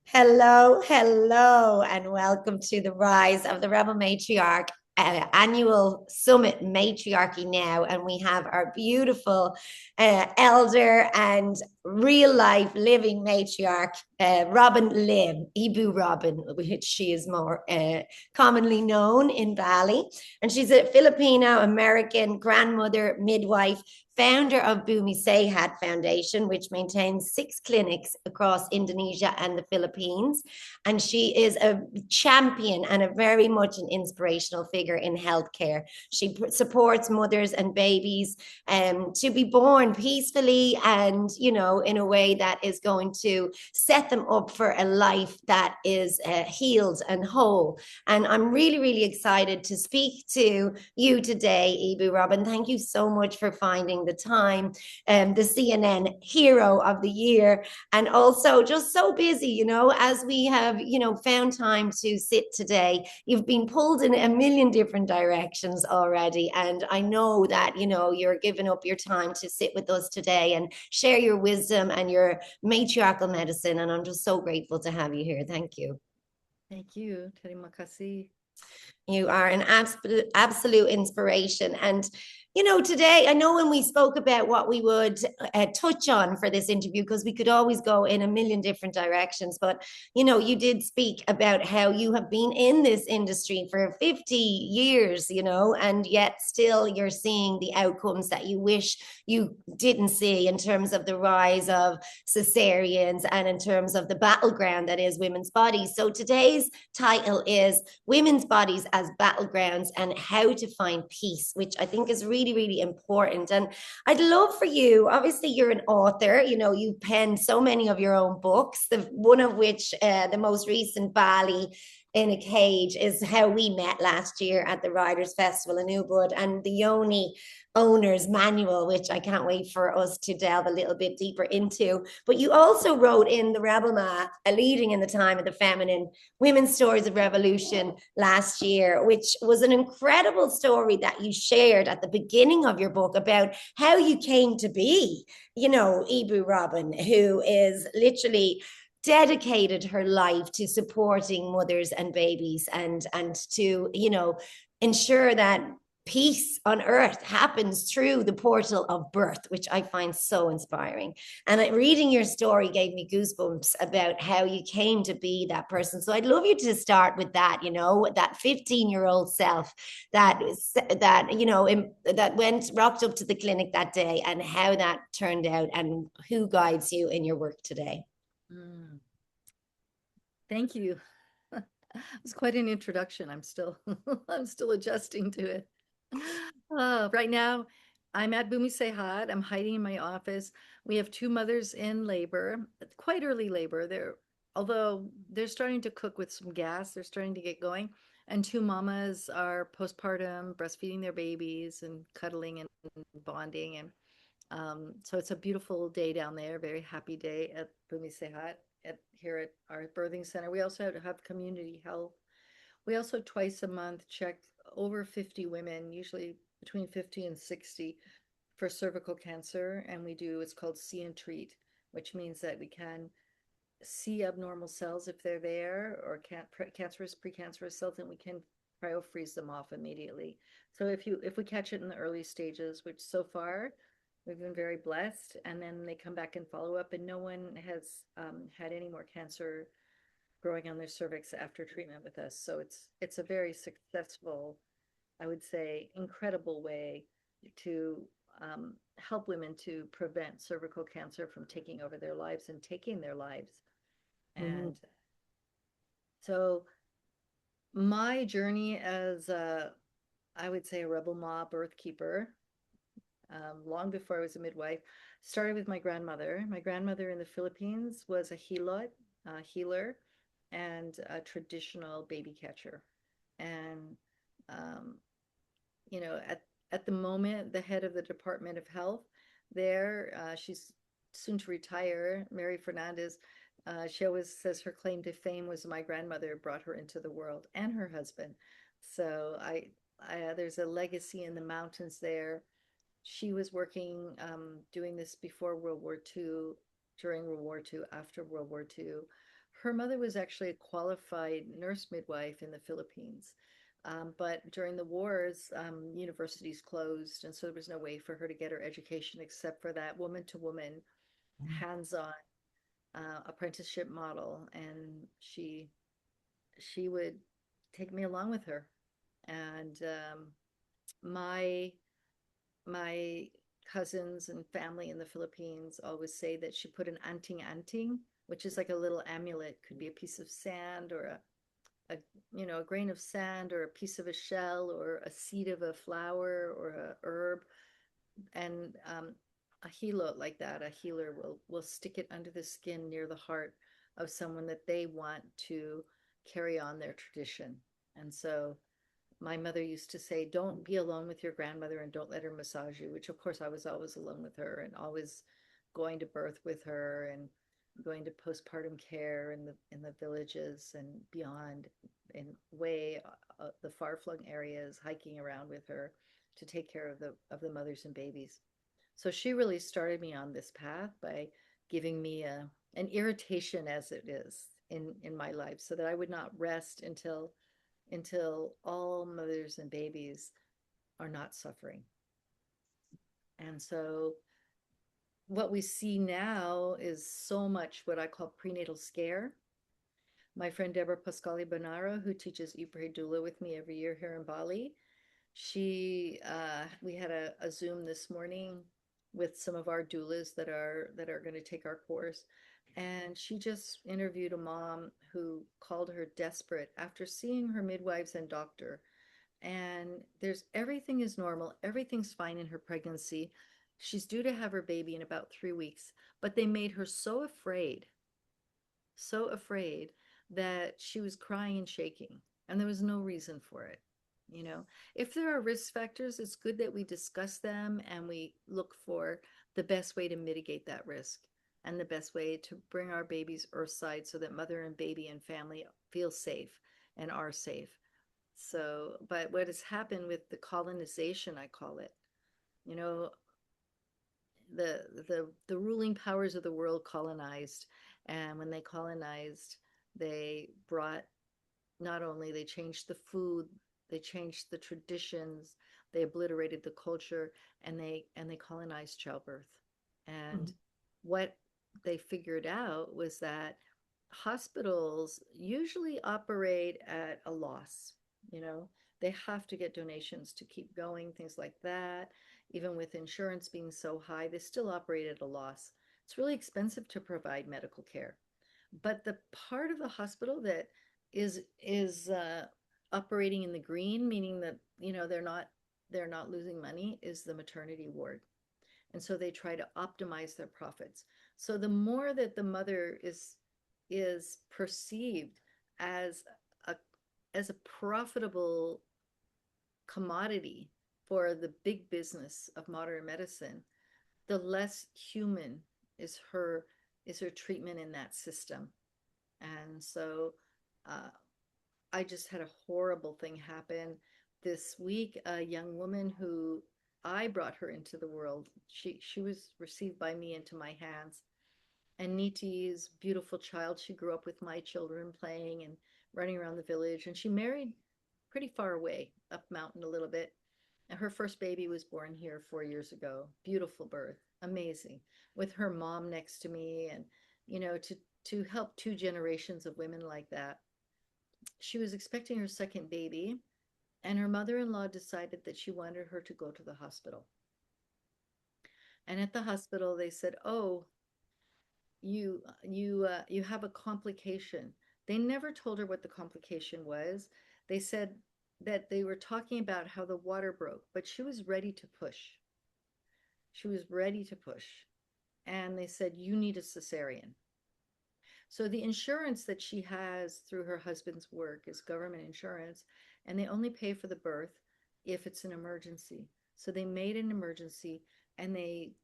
Hello, hello, and welcome to the Rise of the Rebel Matriarch annual summit matriarchy now. And we have our beautiful elder and real life living matriarch, Robin Lim, Ibu Robin, which she is more commonly known in Bali. And she's a Filipino American grandmother, midwife, founder of Bumi Sehat Foundation, which maintains 6 clinics across Indonesia and the Philippines. And she is a champion and a very much an inspirational figure in healthcare. She supports mothers and babies to be born peacefully and, in a way that is going to set them up for a life that is healed and whole. And I'm really, really excited to speak to you today, Ibu Robin. Thank you so much for finding the time, the CNN hero of the year, and also just so busy, as we have, found time to sit today. You've been pulled in a million different directions already. And I know that, you're giving up your time to sit with us today and share your wisdom and your matriarchal medicine. And I'm just so grateful to have you here. Thank you. Thank you. Terima kasih. You are an absolute inspiration. And, today, I know when we spoke about what we would touch on for this interview, because we could always go in a million different directions, but, you did speak about how you have been in this industry for 50 years, and yet still you're seeing the outcomes that you wish you didn't see in terms of the rise of caesareans and in terms of the battleground that is women's bodies. So today's title is Women's Bodies as Battlegrounds and How to Find Peace, which I think is really, really important. And I'd love for you, obviously, you're an author, you penned so many of your own books, one of which, the most recent, Bali in a Cage, is how we met last year at the Writers' Festival in Ubud, and the Yoni owner's manual, which I can't wait for us to delve a little bit deeper into. But you also wrote in the Rebel Ma, a leading in the time of the feminine women's stories of revolution last year, which was an incredible story that you shared at the beginning of your book about how you came to be, Ibu Robin, who is literally dedicated her life to supporting mothers and babies and to ensure that peace on earth happens through the portal of birth, which I find so inspiring. And reading your story gave me goosebumps about how you came to be that person. So I'd love you to start with that, that 15-year-old self that went rocked up to the clinic that day, and how that turned out and who guides you in your work today. Mm, Thank you. It was quite an introduction. I'm still I'm still adjusting to it. Right now, I'm at Bumi Sehat. I'm hiding in my office. We have two mothers in labor, quite early labor. Although they're starting to cook with some gas, they're starting to get going. And two mamas are postpartum, breastfeeding their babies and cuddling and bonding. And so it's a beautiful day down there, very happy day at Bumi Sehat here at our birthing center. We also have community health. We also twice a month check over 50 women, usually between 50 and 60, for cervical cancer. And we do, it's called see and treat, which means that we can see abnormal cells if they're there, or cancerous, precancerous cells, and we can cryo-freeze them off immediately. So if we catch it in the early stages, which so far we've been very blessed, and then they come back and follow up, and no one has had any more cancer growing on their cervix after treatment with us. So it's a very successful, I would say, incredible way to help women to prevent cervical cancer from taking over their lives and taking their lives. Mm-hmm. And so my journey as I would say a rebel ma birth keeper, long before I was a midwife, started with my grandmother. My grandmother in the Philippines was a healer, and a traditional baby catcher. And um, at the moment, the head of the Department of Health there, she's soon to retire, Mary Fernandez. She always says her claim to fame was my grandmother brought her into the world, and her husband. So there's a legacy in the mountains there. She was working, doing this before World War II, during World War II, after World War II. her mother was actually a qualified nurse midwife in the Philippines. But during the wars, universities closed, and so there was no way for her to get her education except for that woman to woman, hands-on apprenticeship model. And she would take me along with her. And my my cousins and family in the Philippines always say that she put an anting, which is like a little amulet, could be a piece of sand or a a grain of sand or a piece of a shell or a seed of a flower or a herb, and a helo like that, a healer will stick it under the skin near the heart of someone that they want to carry on their tradition. And so my mother used to say, don't be alone with your grandmother and don't let her massage you, which of course I was always alone with her and always going to birth with her and going to postpartum care in the villages and beyond, in way the far-flung areas, hiking around with her to take care of the mothers and babies. So she really started me on this path by giving me an irritation as it is in my life so that I would not rest until all mothers and babies are not suffering. And so what we see now is so much what I call prenatal scare. My friend Deborah Pascali Bonara, who teaches Ibre Doula with me every year here in Bali, we had a Zoom this morning with some of our doulas that are going to take our course, and she just interviewed a mom who called her desperate after seeing her midwives and doctor, and there's everything is normal, everything's fine in her pregnancy. She's due to have her baby in about 3 weeks, but they made her so afraid that she was crying and shaking, and there was no reason for it. You know, if there are risk factors, it's good that we discuss them and we look for the best way to mitigate that risk and the best way to bring our babies earthside so that mother and baby and family feel safe and are safe. So, but what has happened with the colonization, I call it, you know, the ruling powers of the world colonized, and when they colonized, they brought, not only they changed the food, they changed the traditions, they obliterated the culture, and they colonized childbirth. And what they figured out was that hospitals usually operate at a loss. You know, they have to get donations to keep going, things like that. Even with insurance being so high, they still operate at a loss. It's really expensive to provide medical care. But the part of the hospital that is operating in the green, meaning that they're not losing money, is the maternity ward. And so they try to optimize their profits. So the more that the mother is perceived as a as a profitable commodity for the big business of modern medicine, the less human is her treatment in that system. And so uh, I just had a horrible thing happen this week. A young woman who I brought her into the world. She was received by me into my hands. And Niti's beautiful child. She grew up with my children playing and running around the village. And she married pretty far away, up mountain a little bit. And her first baby was born here 4 years ago. Beautiful birth, amazing, with her mom next to me, and to help two generations of women like that. She was expecting her second baby, and her mother-in-law decided that she wanted her to go to the hospital. And at the hospital, they said, "Oh, you have a complication." They never told her what the complication was. They said that they were talking about how the water broke, but she was ready to push. She was ready to push. And they said, "You need a cesarean." So the insurance that she has through her husband's work is government insurance, and they only pay for the birth if it's an emergency. So they made an emergency, and they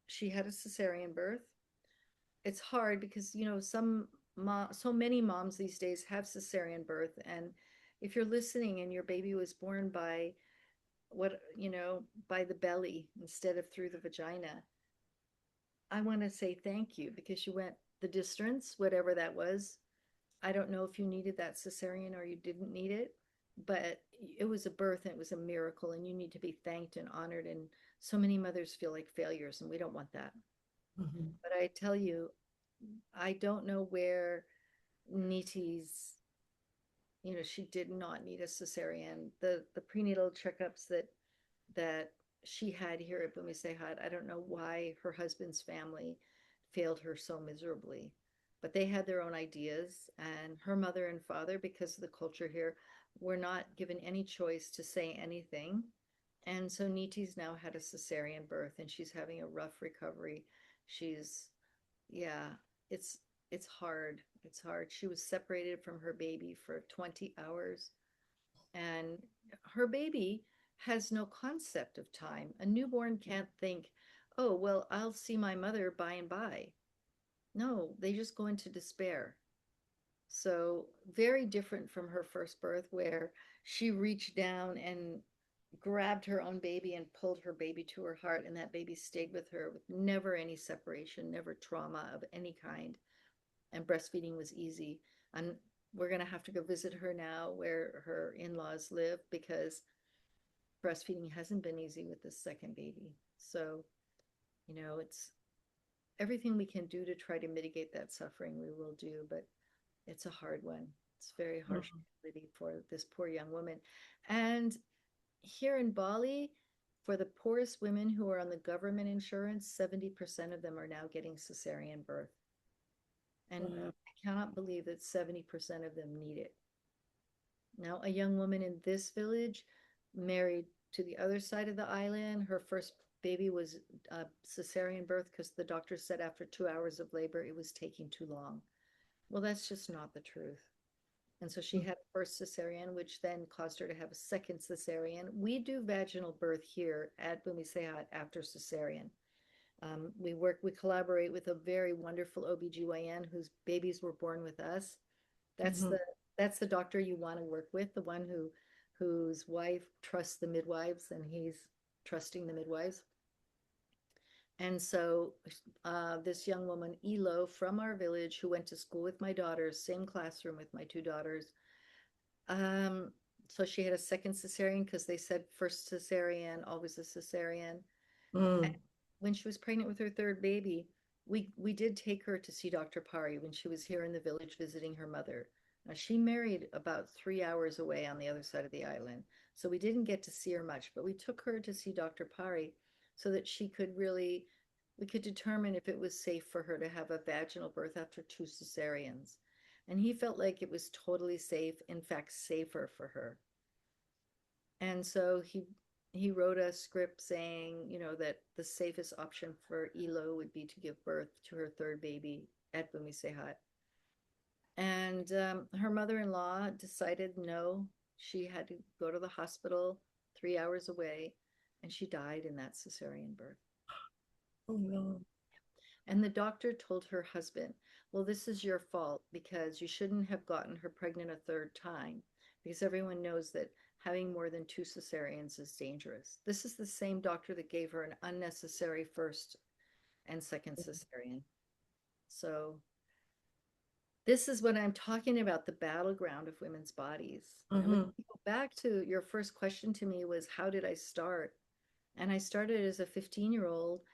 she had a cesarean birth. It's hard because so many moms these days have cesarean birth, and if you're listening and your baby was born by by the belly instead of through the vagina, I want to say thank you because you went the distance, whatever that was. I don't know if you needed that cesarean or you didn't need it, but it was a birth and it was a miracle, and you need to be thanked and honored. And so many mothers feel like failures, and we don't want that. Mhm. But I tell you, I don't know where Niti's, she did not need a cesarean. The prenatal checkups that she had here at Bumisehat, I don't know why her husband's family failed her so miserably. But they had their own ideas, and her mother and father, because of the culture here, were not given any choice to say anything. And so Niti's now had a cesarean birth, and she's having a rough recovery. She's, yeah, it's it's hard. It's hard. She was separated from her baby for 20 hours, and her baby has no concept of time. A newborn can't think, oh, well, I'll see my mother by and by. No, they just go into despair. So, very different from her first birth, where she reached down and grabbed her own baby and pulled her baby to her heart, and that baby stayed with her with never any separation, never trauma of any kind. And breastfeeding was easy. And we're going to have to go visit her now where her in laws live because breastfeeding hasn't been easy with this second baby. So, it's everything we can do to try to mitigate that suffering, we will do, but it's a hard one. It's very harsh Mhm. reality for this poor young woman. And here in Bali, for the poorest women who are on the government insurance, 70% of them are now getting cesarean birth. And Wow. I cannot believe that 70% of them need it. Now, a young woman in this village married to the other side of the island. Her first baby was a cesarean birth because the doctor said after 2 hours of labor it was taking too long. Well, that's just not the truth. And so she had a first cesarean, which then caused her to have a second cesarean. We do vaginal birth here at Bumisehat after cesarean. We collaborate with a very wonderful OBGYN whose babies were born with us. That's Mhm. the that's the doctor you want to work with, the one whose wife trusts the midwives and he's trusting the midwives. And so this young woman, Elo, from our village, who went to school with my daughters, same classroom with my two daughters. Um, so she had a second cesarean because they said first cesarean, always a cesarean. Mm. When she was pregnant with her third baby, we did take her to see Dr. Pari when she was here in the village visiting her mother. Now she married about 3 hours away on the other side of the island, so we didn't get to see her much, but we took her to see Dr. Pari so that we could determine if it was safe for her to have a vaginal birth after two cesareans. And he felt like it was totally safe, in fact, safer for her. And so he wrote a script saying, that the safest option for Elo would be to give birth to her third baby at Bumisehat. And her mother-in-law decided no, she had to go to the hospital 3 hours away, and she died in that cesarean birth. Oh no. And the doctor told her husband, well, this is your fault because you shouldn't have gotten her pregnant a third time because everyone knows that having more than two cesareans is dangerous. This is the same doctor that gave her an unnecessary first and second cesarean. So, this is what I'm talking about, the battleground of women's bodies. And we Mhm. go back to your first question to me was, how did I start? And I started as a 15-year-old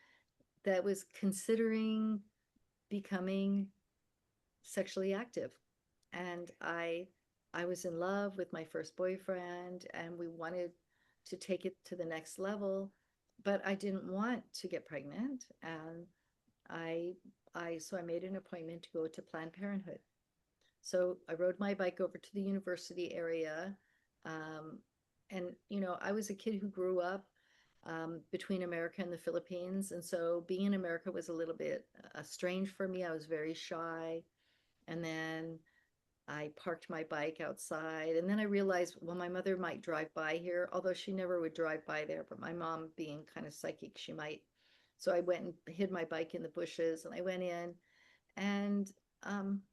that was considering becoming sexually active. And I was in love with my first boyfriend and we wanted to take it to the next level, but I didn't want to get pregnant. And I I made an appointment to go to Planned Parenthood. So I rode my bike over to the university area. Um, and, I was a kid who grew up between America and the Philippines. And so being in America was a little bit strange for me. I was very shy. And then I parked my bike outside. And then I realized, well, my mother might drive by here, although she never would drive by there. But my mom, being kind of psychic, she might. So I went and hid my bike in the bushes and I went in. And, um,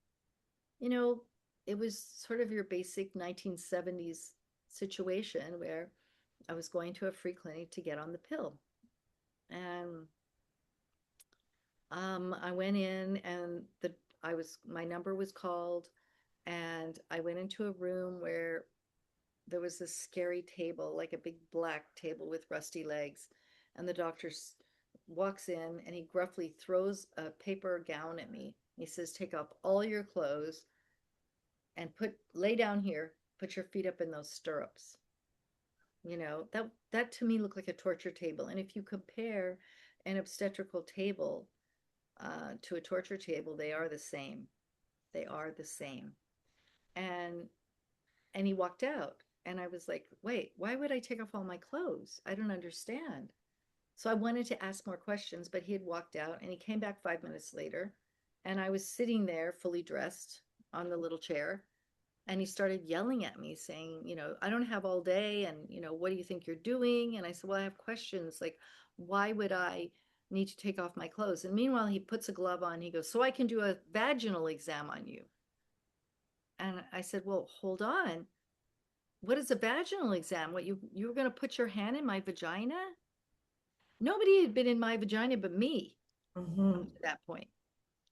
you know, it was sort of your basic 1970s situation where I was going to a free clinic to get on the pill. And I went in and my number was called, and I went into a room where there was this scary table, like a big black table with rusty legs. And the doctor walks in and he gruffly throws a paper gown at me. He says, "Take off all your clothes and lay down here, put your feet up in those stirrups." That to me looked like a torture table. And if you compare an obstetrical table to a torture table, they are the same. They are the same. And he walked out. And I was like, wait, why would I take off all my clothes? I don't understand. So I wanted to ask more questions, but he had walked out and he came back 5 minutes later. And I was sitting there fully dressed on the little chair. And he started yelling at me, saying, "I don't have all day. And, what do you think you're doing?" And I said, "Well, I have questions. Like, why would I need to take off my clothes?" And meanwhile, he puts a glove on. He goes, "So I can do a vaginal exam on you." And I said, "Well, hold on. What is a vaginal exam? What, you were going to put your hand in my vagina?" Nobody had been in my vagina but me up Mhm. to that point.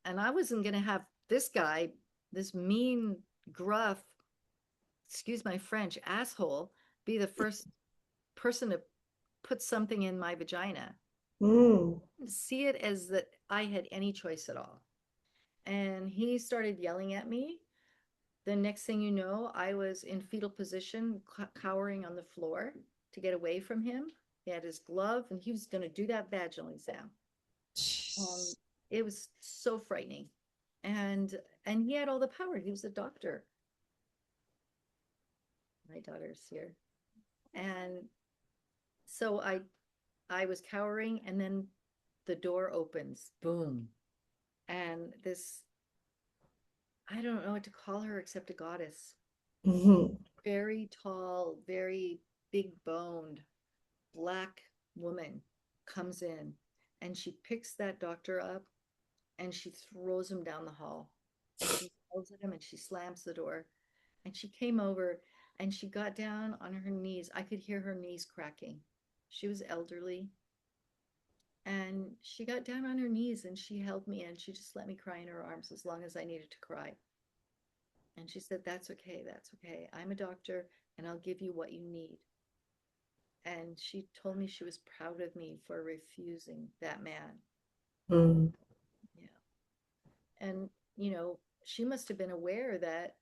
And I wasn't going to have this guy, this mean, gruff, excuse my French, asshole, be the first person to put something in my vagina. Mm. See it as that I had any choice at all. And he started yelling at me. The next thing you know, I was in fetal position, cowering on the floor to get away from him. He had his glove and he was going to do that vaginal exam. It was so frightening. And he had all the power. He was a doctor. My daughter's here. And so I was cowering, and then the door opens, boom. And this, I don't know what to call her except a goddess. Mhm. Very tall, very big boned, black woman comes in, and she picks that doctor up and she throws him down the hall, and she yells at him and she slams the door. And she came over and she got down on her knees. I could hear her knees cracking. She was elderly. And she got down on her knees and she held me and she just let me cry in her arms as long as I needed to cry. And she said, "That's okay. That's okay. I'm a doctor and I'll give you what you need." And she told me she was proud of me for refusing that man. Mm. Yeah. And, she must have been aware that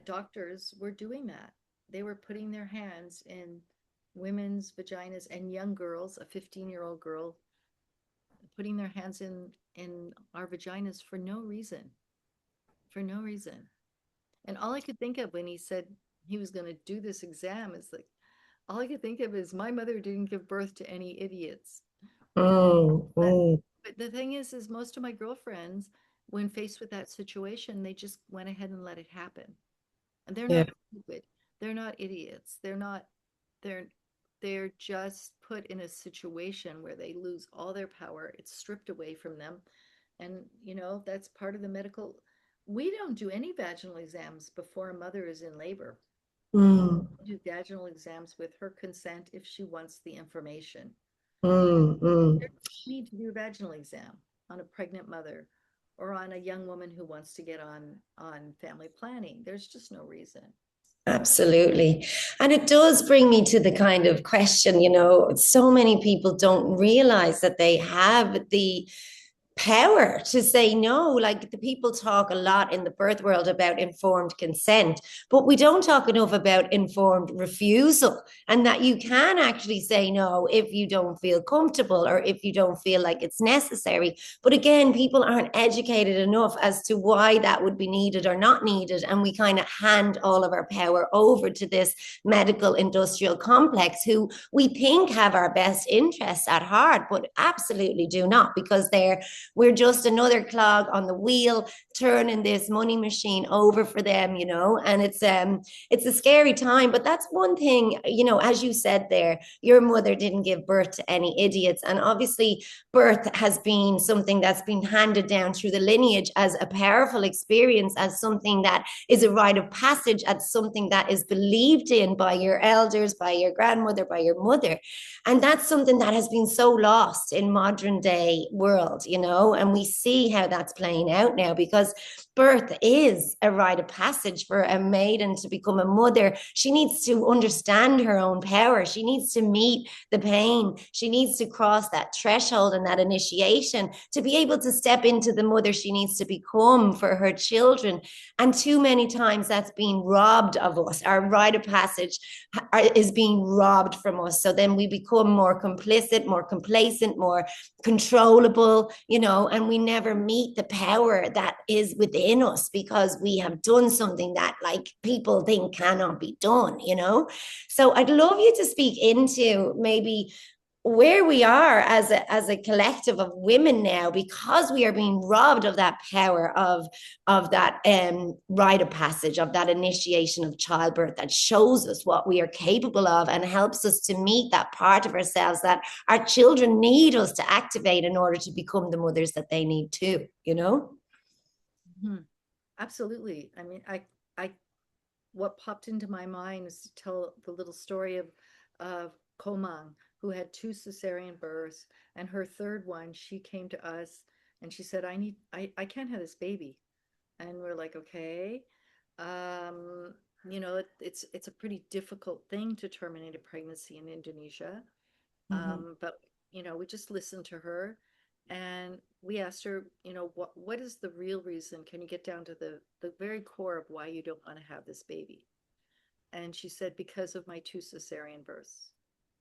doctors were doing that. They were putting their hands in women's vaginas, and young girls, a 15-year-old girl, putting their hands in our vaginas for no reason, for no reason. And all I could think of when he said he was going to do this exam is like, all I could think of is my mother didn't give birth to any idiots. Mm. But, Mm. the thing is most of my girlfriends, when faced with that situation, they just went ahead and let it happen. And they're Yeah. not stupid. They're not idiots. They're they're just put in a situation where they lose all their power. It's stripped away from them. And that's part of the medical. We don't do any vaginal exams before a mother is in labor. Mm. We do vaginal exams with her consent if she wants the information. Mm. Mm. There's no need to do a vaginal exam on a pregnant mother or on a young woman who wants to get on family planning. There's just no reason. Absolutely. And it does bring me to the kind of question, so many people don't realize that they have the power to say no. Like the people talk a lot in the birth world about informed consent, but we don't talk enough about informed refusal, and that you can actually say no if you don't feel comfortable or if you don't feel like it's necessary. But again, people aren't educated enough as to why that would be needed or not needed, and we kind of hand all of our power over to this medical industrial complex who we think have our best interests at heart, but absolutely do not, because we're just another clog on the wheel, turning this money machine over for them, and it's a scary time. But that's one thing, as you said there, your mother didn't give birth to any idiots. And obviously birth has been something that's been handed down through the lineage as a powerful experience, as something that is a rite of passage, as something that is believed in by your elders, by your grandmother, by your mother. And that's something that has been so lost in modern day world, know, and we see how that's playing out now because birth is a rite of passage for a maiden to become a mother. She needs to understand her own power. She needs to meet the pain. She needs to cross that threshold and that initiation to be able to step into the mother she needs to become for her children. And too many times that's being robbed of us. Our rite of passage is being robbed from us. So then we become more complicit, more complacent, more controllable, you know, and we never meet the power that is within us because we have done something that like people think cannot be done, you know. So I'd love you to speak into maybe where we are as a collective of women now because we are being robbed of that power of that rite of passage, of that initiation of childbirth that shows us what we are capable of and helps us to meet that part of ourselves that our children need us to activate in order to become the mothers that they need too, you know. Mhm. Absolutely. I mean, what popped into my mind is to tell the little story of Komang, who had two cesarean births, and her third one, she came to us and she said, I can't have this baby. And we're like, okay. Um, it's a pretty difficult thing to terminate a pregnancy in Indonesia. Mm-hmm. But we just listened to her and we asked her, what is the real reason? Can you get down to the very core of why you don't want to have this baby? And she said, because of my two cesarean births.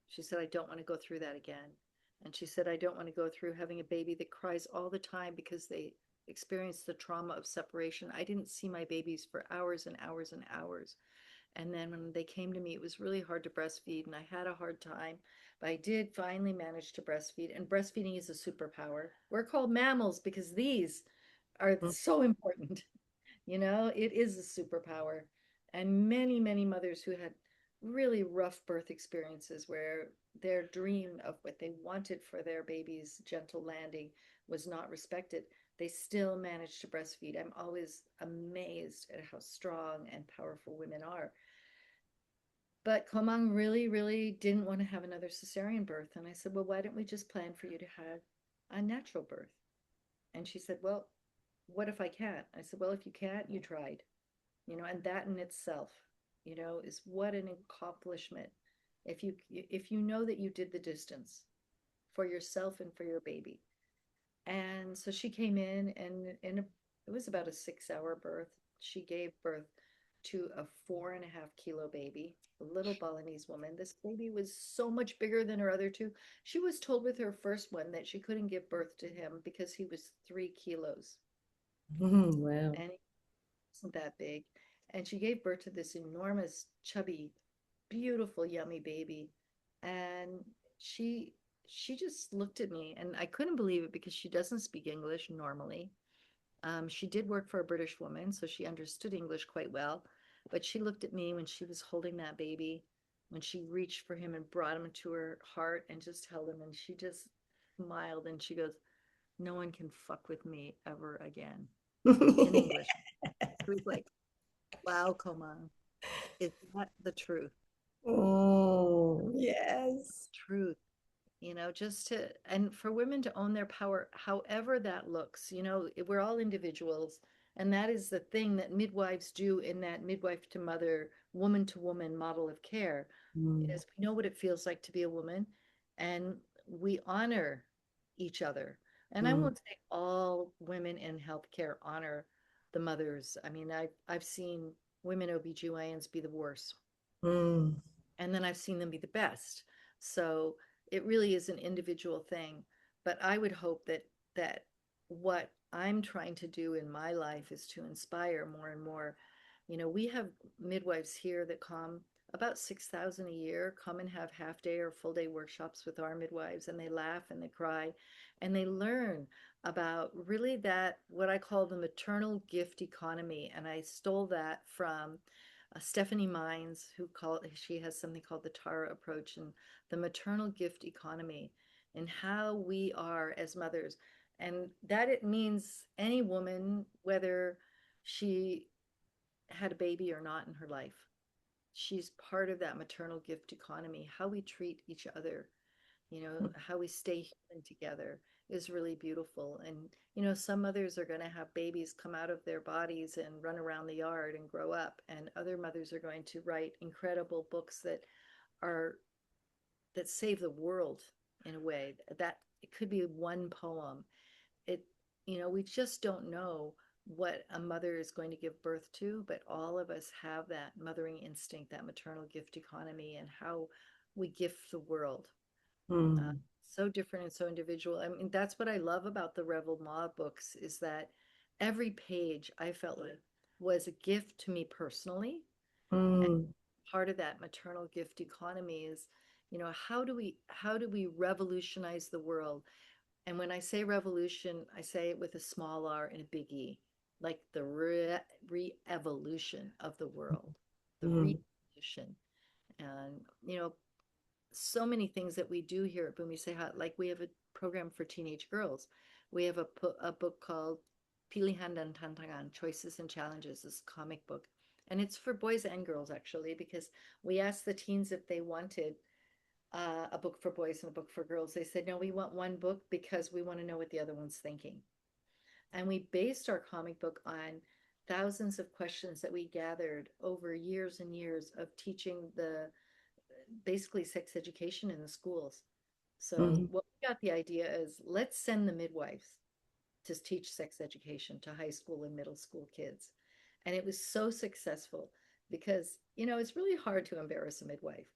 She said, I don't want to go through that again. And she said, I don't want to go through having a baby that cries all the time because they experienced the trauma of separation. I didn't see my babies for hours and hours and hours. And then when they came to me, it was really hard to breastfeed, and I had a hard time. But I did finally manage to breastfeed, and breastfeeding is a superpower. We're called mammals because these are so important. It is a superpower. And many, many mothers who had really rough birth experiences where their dream of what they wanted for their baby's gentle landing was not respected, they still managed to breastfeed. I'm always amazed at how strong and powerful women are. But Komang really, really didn't want to have another cesarean birth. And I said, well, why don't we just plan for you to have a natural birth? And she said, well, what if I can't? I said, well, if you can't, you tried, and that in itself, is what an accomplishment. If you know that you did the distance for yourself and for your baby. And so she came in, it was about a 6 hour birth. She gave birth to a 4.5 kilo baby, a little Balinese woman. This baby was so much bigger than her other two. She was told with her first one that she couldn't give birth to him because he was 3 kilos Mm-hmm. Wow. and he wasn't that big. And she gave birth to this enormous, chubby, beautiful, yummy baby. And she she just looked at me and I couldn't believe it because she doesn't speak English normally. She did work for a British woman, so she understood English quite well. But she looked at me when she was holding that baby, when she reached for him and brought him to her heart and just held him, and she just smiled and she goes, no one can fuck with me ever again, in English. She was like, wow, Koma, is that the truth? Oh, yes. Truth. Just to, and for women to own their power, however that looks, we're all individuals. And that is the thing that midwives do in that midwife to mother, woman to woman model of care, Mm, is we know what it feels like to be a woman and we honor each other. And I mm, won't say all women in healthcare honor the mothers. I mean, I've seen women OBGYNs be the worst, mm, and then I've seen them be the best. So it really is an individual thing. But I would hope that what I'm trying to do in my life is to inspire more and more. We have midwives here that come about 6,000 a year, come and have half day or full day workshops with our midwives, and they laugh and they cry and they learn about really that what I call the maternal gift economy. And I stole that from Stephanie Mines, she has something called the Tara approach and the maternal gift economy and how we are as mothers. And that it means any woman, whether she had a baby or not in her life, she's part of that maternal gift economy, how we treat each other, how we stay human together. is really beautiful. And, some mothers are going to have babies come out of their bodies and run around the yard and grow up. And other mothers are going to write incredible books are, that save the world in a way that it could be one poem. It, we just don't know what a mother is going to give birth to, but all of us have that mothering instinct, that maternal gift economy, and how we gift the world. Uh, Mm. so different and so individual. I mean, that's what I love about the Rebel Ma books is that every page I felt like was a gift to me personally. And Mm. part of that maternal gift economy is, how do we revolutionize the world? And when I say revolution, I say it with a small r and a big E, like the re-evolution of the world, the Mm. re-evolution. And, so many things that we do here at Bumi Sehat, like we have a program for teenage girls. We have a book called Pilihan dan Tantangan, Choices and Challenges, this comic book. And it's for boys and girls, actually, because we asked the teens if they wanted a book for boys and a book for girls. They said, no, we want one book because we want to know what the other one's thinking. And we based our comic book on thousands of questions that we gathered over years and years of teaching the basically sex education in the schools. So Mm. what we got the idea is let's send the midwives to teach sex education to high school and middle school kids. And it was so successful because, it's really hard to embarrass a midwife.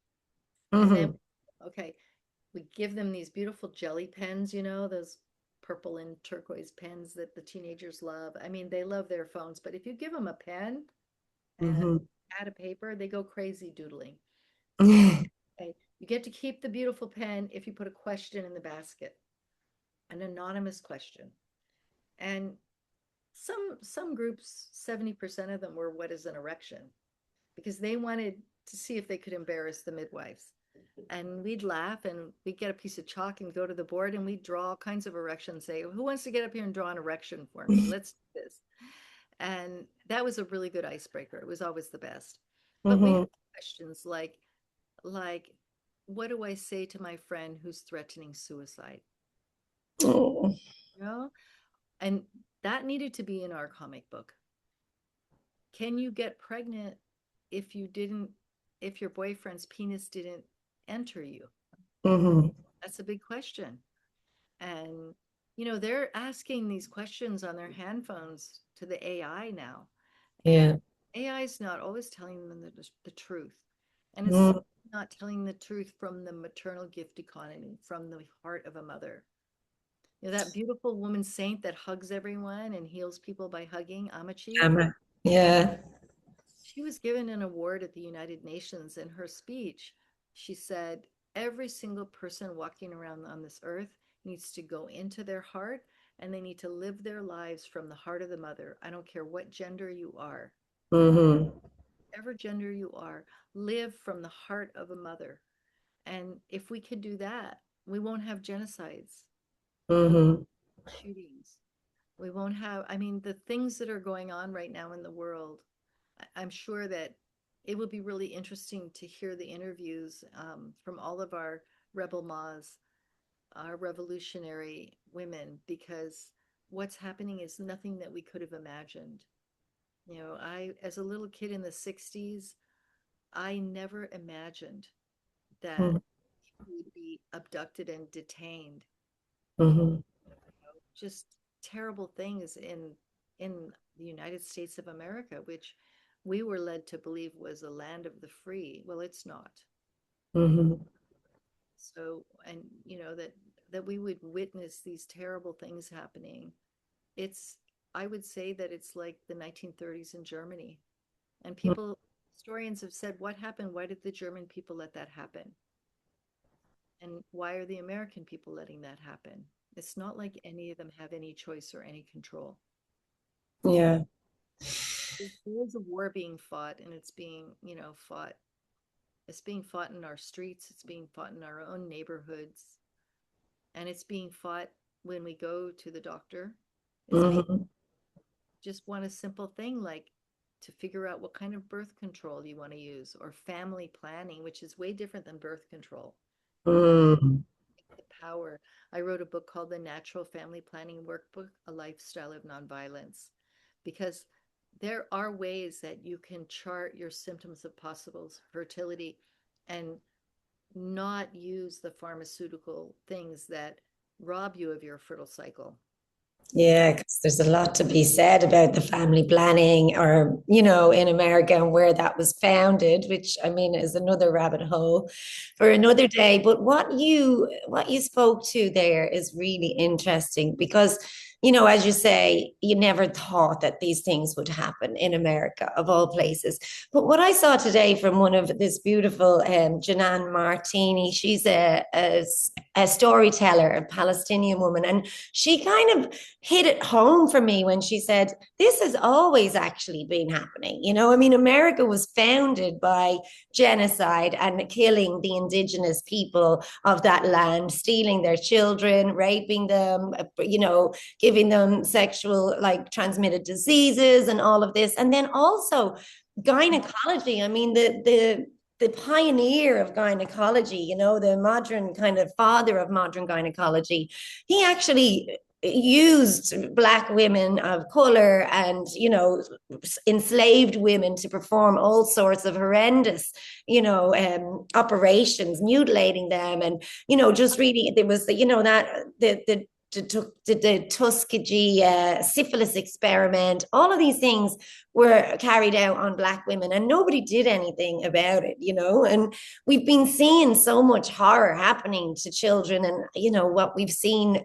And then, Mhm. okay, we give them these beautiful jelly pens, those purple and turquoise pens that the teenagers love. I mean, they love their phones, but if you give them a pen and a Mhm. pad of paper, they go crazy doodling. Okay, you get to keep the beautiful pen if you put a question in the basket, an anonymous question. And some groups, 70% of them were what is an erection because they wanted to see if they could embarrass the midwives. And we'd laugh and we'd get a piece of chalk and go to the board and we'd draw all kinds of erections, say, who wants to get up here and draw an erection for me? Let's do this. And that was a really good icebreaker. It was always the best. But we had Mhm. questions like what do I say to my friend who's threatening suicide? Oh. You know? And that needed to be in our comic book. Can you get pregnant if you didn't, if your boyfriend's penis didn't enter you? Mhm. That's a big question. And, they're asking these questions on their handphones to the AI now. And Yeah. AI is not always telling them the truth. And it's Mm. not telling the truth from the maternal gift economy, from the heart of a mother. That beautiful woman saint that hugs everyone and heals people by hugging, Amachi, Yeah. she was given an award at the United Nations. In her speech, she said, every single person walking around on this earth needs to go into their heart and they need to live their lives from the heart of the mother. I don't care what gender you are, Mhm. whatever gender you are, live from the heart of a mother. And if we could do that, we won't have genocides. We won't Mhm. have shootings. We won't have, I mean, the things that are going on right now in the world. I'm sure that it would be really interesting to hear the interviews from all of our rebel Ma's, our revolutionary women, because what's happening is nothing that we could have imagined. As a little kid in the 60s, I never imagined that Mhm. people would be abducted and detained. Mhm. Just terrible things in the United States of America, which we were led to believe was a land of the free. Well, it's not. Mhm. So, and that we would witness these terrible things happening. It's I would say that it's like the 1930s in Germany. And historians have said, what happened? Why did the German people let that happen? And why are the American people letting that happen? It's not like any of them have any choice or any control. Yeah. There is a war being fought, and it's being, fought. It's being fought in our streets. It's being fought in our own neighborhoods, and it's being fought when we go to the doctor. It's being Mhm. just want a simple thing like to figure out what kind of birth control you want to use, or family planning, which is way different than birth control. Uh, Mm. the power. I wrote a book called The Natural Family Planning Workbook, A Lifestyle of Nonviolence, because there are ways that you can chart your symptoms of possible fertility and not use the pharmaceutical things that rob you of your fertile cycle. Yeah, because there's a lot to be said about the family planning, or, in America and where that was founded, which I mean is another rabbit hole for another day. But what you spoke to there is really interesting because, as you say, you never thought that these things would happen in America, of all places. But what I saw today from one of this beautiful Janan Martini, she's a storyteller, a Palestinian woman, and she kind of hit it home for me when she said, this has always actually been happening. I mean, America was founded by genocide and killing the indigenous people of that land, stealing their children, raping them, giving them sexual, like, transmitted diseases and all of this. And then also gynecology. I mean, the pioneer of gynecology, the modern kind of father of modern gynecology, he actually used black women of color and enslaved women to perform all sorts of horrendous operations, mutilating them. And just really, there was that the Tuskegee syphilis experiment. All of these things were carried out on black women and nobody did anything about it. And we've been seeing so much horror happening to children, and what we've seen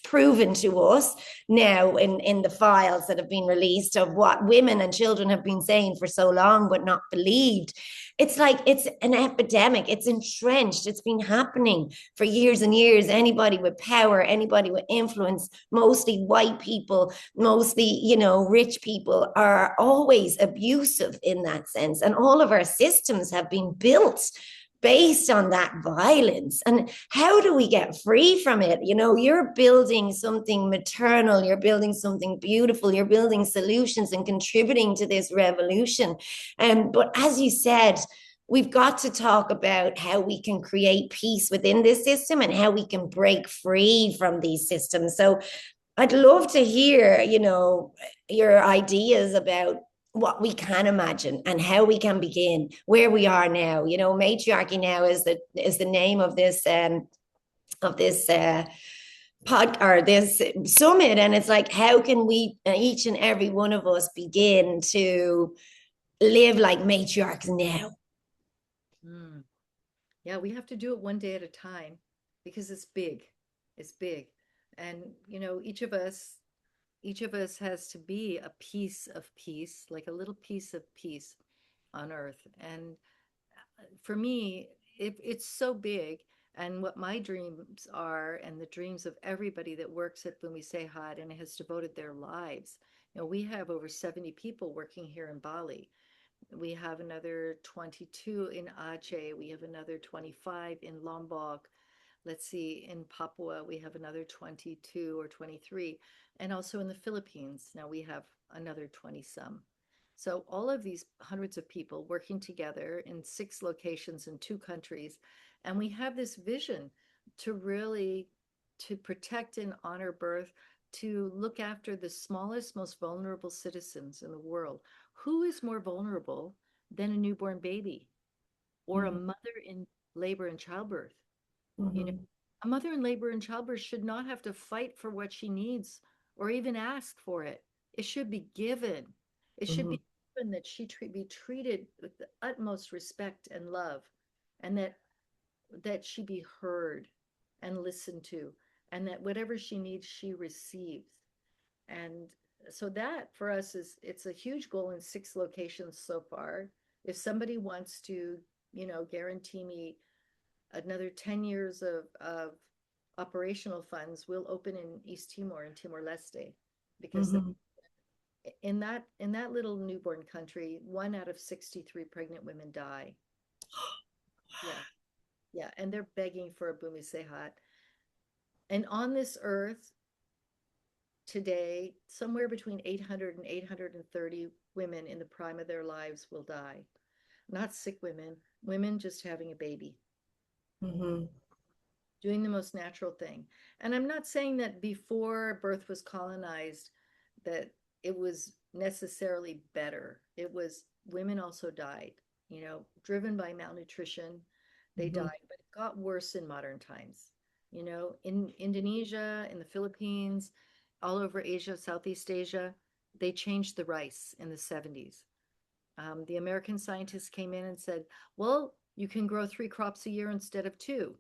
proven to us now in the files that have been released of what women and children have been saying for so long but not believed. It's like it's an epidemic. It's entrenched. It's been happening for years and years. Anybody with power, anybody with influence, mostly white people, mostly rich people, are always abusive in that sense. And all of our systems have been built based on that violence. And how do we get free from it? You're building something maternal, you're building something beautiful, you're building solutions and contributing to this revolution. But as you said, we've got to talk about how we can create peace within this system and how we can break free from these systems. So I'd love to hear, your ideas about what we can imagine and how we can begin where we are now. Matriarchy now is the name of this pod, or this summit, and it's like, how can we, each and every one of us, begin to live like matriarchs now? Mm. Yeah, we have to do it one day at a time because it's big. It's big. And each of us has to be a piece of peace, like a little piece of peace on earth. And for me, it's so big. And what my dreams are, and the dreams of everybody that works at Bumi Sehat and has devoted their lives. We have over 70 people working here in Bali. We have another 22 in Aceh. We have another 25 in Lombok. Let's see, in Papua, we have another 22 or 23. And also in the Philippines, now we have another 20 some. So all of these hundreds of people working together in 6 locations in 2 countries. And we have this vision to really to protect and honor birth, to look after the smallest, most vulnerable citizens in the world. Who is more vulnerable than a newborn baby or a Mm-hmm. mother in labor and childbirth? You know, Mm-hmm. a mother in labor and childbirth should not have to fight for what she needs or even ask for it. It should be given. It should Mm-hmm. be given that she be treated with the utmost respect and love, and that she be heard and listened to, and that whatever she needs, she receives. And so that for us is it's a huge goal in 6 locations so far. If somebody wants to, guarantee me another 10 years of operational funds, we'll open in East Timor and Timor Leste, because Mm-hmm. in that little newborn country, 1 out of 63 pregnant women die. Yeah, yeah, and they're begging for a Bumi Sehat. And on this earth today, somewhere between 800 and 830 women in the prime of their lives will die. Not sick women, women just having a baby. Mm-hmm. doing the most natural thing. And I'm not saying that before birth was colonized that it was necessarily better. It was, women also died, driven by malnutrition. They Mhm. died, but it got worse in modern times. In Indonesia, in the Philippines, all over Asia, Southeast Asia, they changed the rice in the 70s. The American scientists came in and said, well, you can grow 3 crops a year instead of two.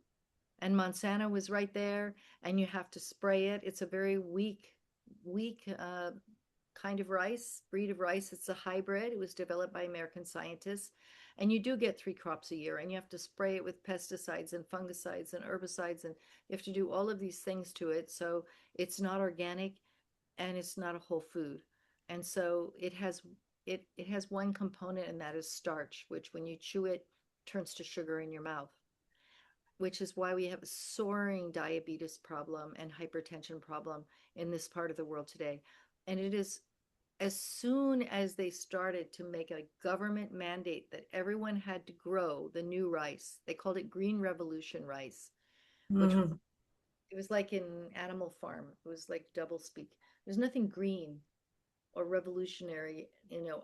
And Monsanto was right there, and you have to spray it. It's a very weak kind of rice, breed of rice. It's a hybrid. It was developed by American scientists. And you do get 3 crops a year, and you have to spray it with pesticides and fungicides and herbicides, and you have to do all of these things to it. So it's not organic and it's not a whole food. And so it has one component, and that is starch, which when you chew it turns to sugar in your mouth, which is why we have a soaring diabetes problem and hypertension problem in this part of the world today. And it is as soon as they started to make a government mandate that everyone had to grow the new rice, they called it Green Revolution rice, which Mhm. it was like in Animal Farm. It was like double speak. There's nothing green or revolutionary,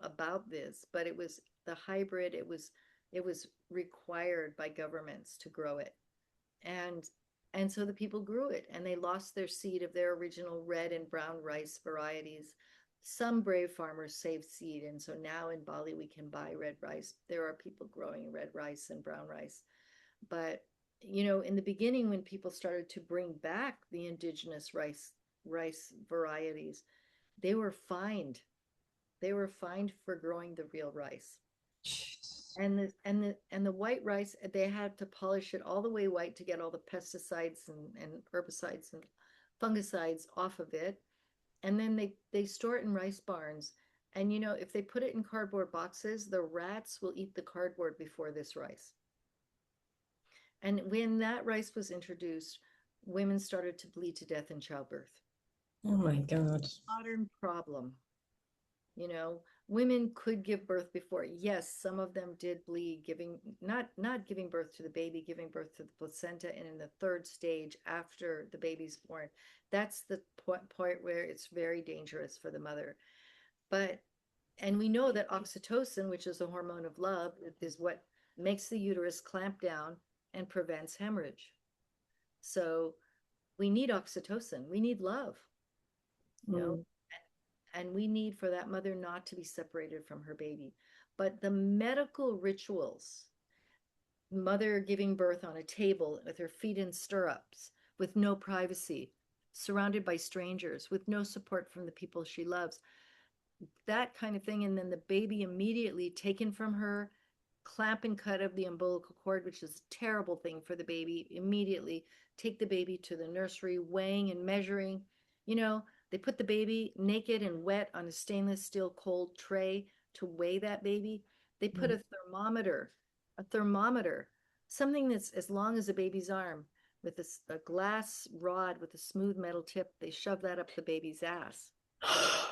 about this, but it was the hybrid. It was required by governments to grow it, and and so the people grew it, and they lost their seed of their original red and brown rice varieties. Some brave farmers saved seed, and so now in Bali we can buy red rice. There are people growing red rice and brown rice, but in the beginning, when people started to bring back the indigenous rice varieties, they were fined. They were fined for growing the real rice. And the white rice, they had to polish it all the way white to get all the pesticides and herbicides and fungicides off of it. And then they store it in rice barns. And if they put it in cardboard boxes, the rats will eat the cardboard before this rice. And when that rice was introduced, women started to bleed to death in childbirth. Oh my God. Modern problem. you know Women could give birth before. Yes, some of them did bleed, giving not giving birth to the baby, giving birth to the placenta, and in the third stage after the baby's born, that's the point where it's very dangerous for the mother. But and we know that oxytocin, which is a hormone of love, is what makes the uterus clamp down and prevents hemorrhage. So we need oxytocin, we need love, you know Mm. and we need for that mother not to be separated from her baby. But the medical rituals, mother giving birth on a table with her feet in stirrups, with no privacy, surrounded by strangers, with no support from the people she loves, that kind of thing. And then the baby immediately taken from her, clamp and cut of the umbilical cord, which is a terrible thing for the baby. Immediately take the baby to the nursery, weighing and measuring. They put the baby naked and wet on a stainless steel cold tray to weigh that baby. They put Mm. a thermometer, something that's as long as a baby's arm, with a glass rod with a smooth metal tip. They shove that up the baby's ass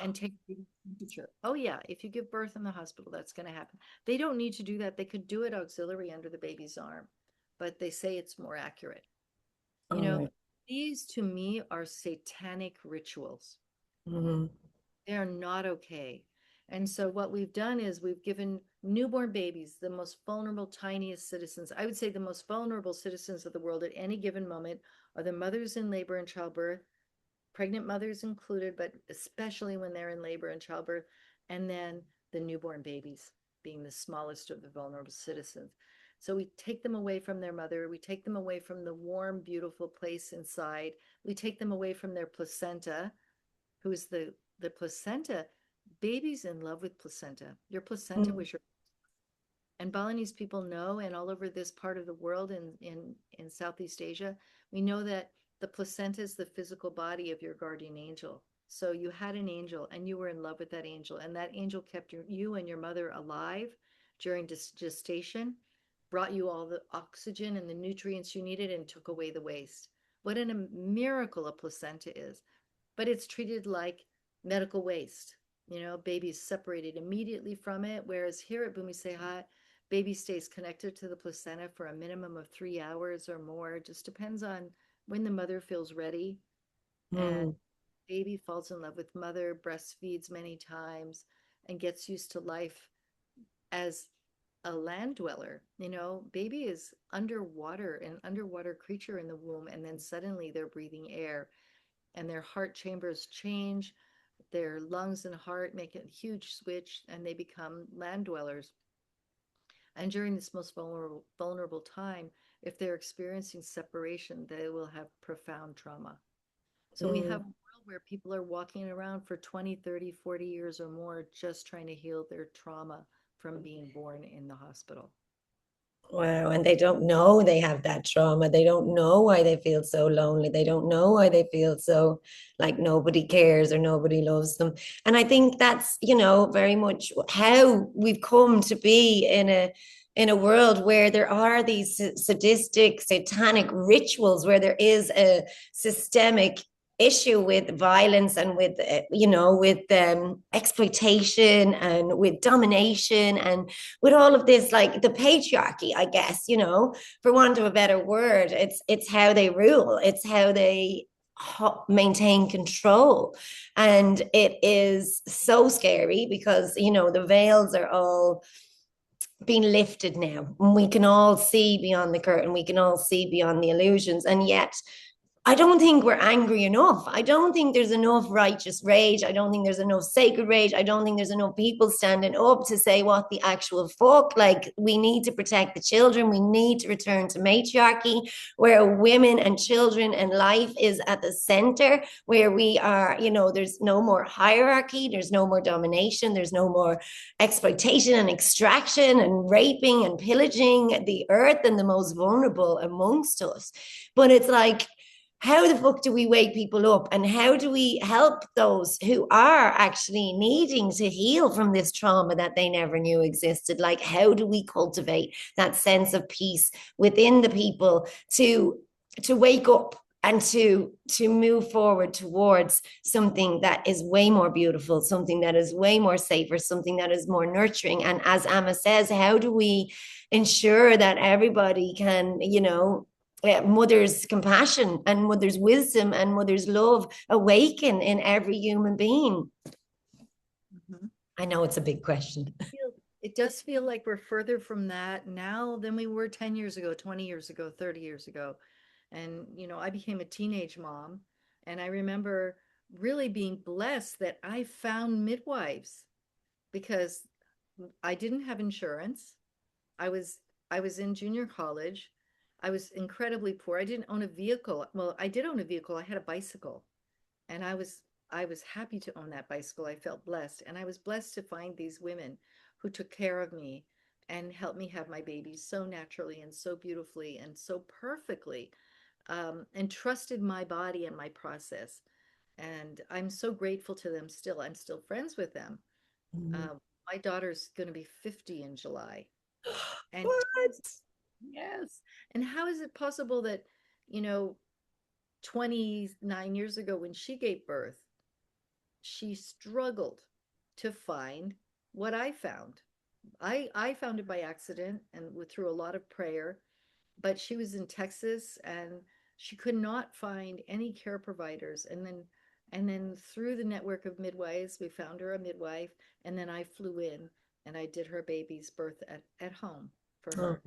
and take the temperature. Oh yeah, if you give birth in the hospital, that's going to happen. They don't need to do that. They could do it auxiliary under the baby's arm, but they say it's more accurate. You Oh know, my. these to me are satanic rituals. Mhm. They are not okay. And so what we've done is we've given newborn babies, the most vulnerable, tiniest citizens. I would say the most vulnerable citizens of the world at any given moment are the mothers in labor and childbirth, pregnant mothers included, but especially when they're in labor and childbirth, and then the newborn babies being the smallest of the vulnerable citizens. So we take them away from their mother, we take them away from the warm, beautiful place inside, we take them away from their placenta, who's the placenta. Babies in love with placenta. Your placenta Mm. was your, and Balinese people know, and all over this part of the world, in Southeast Asia, we know that the placenta is the physical body of your guardian angel. So you had an angel, and you were in love with that angel, and that angel kept you and your mother alive during gestation, brought you all the oxygen and the nutrients you needed, and took away the waste. What a miracle a placenta is! But it's treated like medical waste. Babies separated immediately from it. Whereas here at Bumi Sehat, baby stays connected to the placenta for a minimum of 3 hours or more. It just depends on when the mother feels ready. And Mm. baby falls in love with mother, breastfeeds many times, and gets used to life as a land dweller. Baby is underwater, an underwater creature in the womb, and then suddenly they're breathing air, and their heart chambers change. Their lungs and heart make a huge switch, and they become land dwellers. And during this most vulnerable time, if they're experiencing separation, they will have profound trauma. So we Mm. have a world where people are walking around for 20, 30, 40 years or more just trying to heal their trauma from being born in the hospital. Wow, and they don't know they have that trauma. They don't know why they feel so lonely. They don't know why they feel so like nobody cares or nobody loves them. And I think that's, very much how we've come to be in a world where there are these sadistic, satanic rituals, where there is a systemic issue with violence and with with exploitation and with domination and with all of this, like the patriarchy, I guess, for want of a better word. It's how they rule, it's how they maintain control. And it is so scary because the veils are all being lifted now, and we can all see beyond the curtain, we can all see beyond the illusions. And yet I don't think we're angry enough. I don't think there's enough righteous rage. I don't think there's enough sacred rage. I don't think there's enough people standing up to say what the actual fuck. Like, we need to protect the children. We need to return to matriarchy, where women and children and life is at the center, where we are, there's no more hierarchy, there's no more domination, there's no more exploitation and extraction and raping and pillaging the earth and the most vulnerable amongst us. But it's like, how the fuck do we wake people up, and how do we help those who are actually needing to heal from this trauma that they never knew existed? Like, how do we cultivate that sense of peace within the people to wake up and to move forward towards something that is way more beautiful, something that is way more safer, something that is more nurturing? And as Amma says, how do we ensure that everybody can, mother's compassion and mother's wisdom and mother's love awaken in every human being? Mhm. I know it's a big question. It does feel like we're further from that now than we were 10 years ago, 20 years ago, 30 years ago. And, I became a teenage mom, and I remember really being blessed that I found midwives because I didn't have insurance. I was I was in junior college. I was incredibly poor. I didn't own a vehicle. Well, I did own a vehicle. I had a bicycle, and I was happy to own that bicycle. I felt blessed, and I was blessed to find these women who took care of me and helped me have my babies so naturally and so beautifully and so perfectly, and trusted my body and my process. And I'm so grateful to them still. I'm still friends with them. Mm. My daughter's going to be 50 in July. And What? yes. And how is it possible that, you know, 29 years ago when she gave birth, she struggled to find what I found. I found it by accident and through a lot of prayer, but she was in Texas and she could not find any care providers. And then through the network of midwives, we found her a midwife, and then I flew in and I did her baby's birth at home for Oh. her.